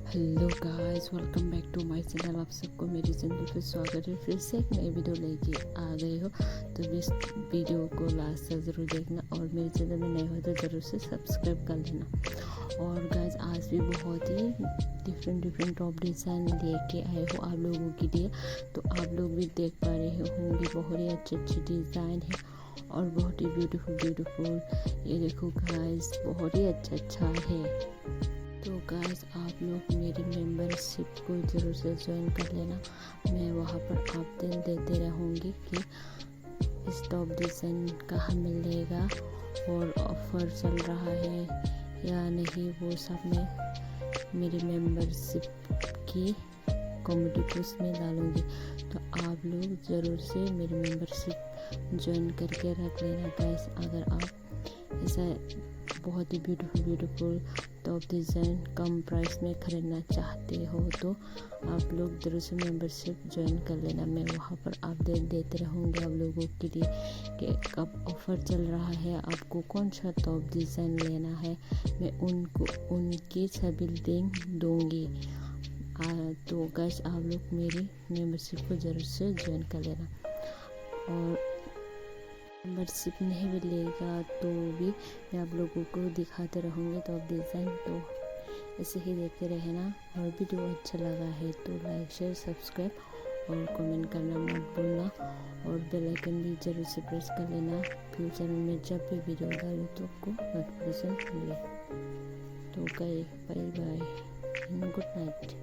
Hello guys, welcome back to my channel. आप सबको मेरी चैनल पर स्वागत है। फिर से एक नई वीडियो लेके आ गए हो, तो इस वीडियो को लास्ट तक ज़रूर देखना और मेरे चैनल में नए हो तो ज़रूर से सब्सक्राइब कर लेना। और गाइस, आज भी बहुत ही डिफरेंट टॉप डिज़ाइन लेके आए हो आप लोगों के लिए। तो आप लोग भी देख पा रहे होंगे, बहुत ही अच्छी डिज़ाइन है और बहुत ही ब्यूटीफुल। ये देखो गाइस, बहुत ही अच्छा है। तो गाइस, आप लोग मेरी मेंबरशिप को ज़रूर से ज्वाइन कर लेना। मैं वहाँ पर अपडेट देते रहूँगी कि इस टॉप डिज़ाइन कहाँ मिलेगा और ऑफ़र चल रहा है या नहीं, वो सब मैं मेरी मेंबरशिप की कम्युनिटी पोस्ट में डालूँगी। तो आप लोग ज़रूर से मेरी मेंबरशिप ज्वाइन करके रख लेना गाइस। अगर आप ऐसा बहुत ही ब्यूटीफुल टॉप डिज़ाइन कम प्राइस में ख़रीदना चाहते हो तो आप लोग ज़रूर से मेंबरशिप ज्वाइन कर लेना। मैं वहाँ पर अपडेट देते रहूँगी आप लोगों के लिए कि कब ऑफ़र चल रहा है, आपको कौन सा टॉप डिज़ाइन लेना है, मैं उनकी सभी लिंक दूँगी। तो गाइस, आप लोग मेरी मेंबरशिप को ज़रूर से ज्वाइन कर लेना। और मेंबरशिप नहीं मिलेगा तो भी मैं आप लोगों को दिखाते रहूँगी तो आप डिज़ाइन, तो ऐसे ही देखते रहना। और वीडियो अच्छा लगा है तो लाइक शेयर सब्सक्राइब और कमेंट करना मत भूलना और बेल आइकन भी ज़रूर से प्रेस कर लेना। फ्यूचर में जब भी वीडियो डालूँ तो आपको नोटिफिकेशन मिले। तो बाय बाय, गुड नाइट।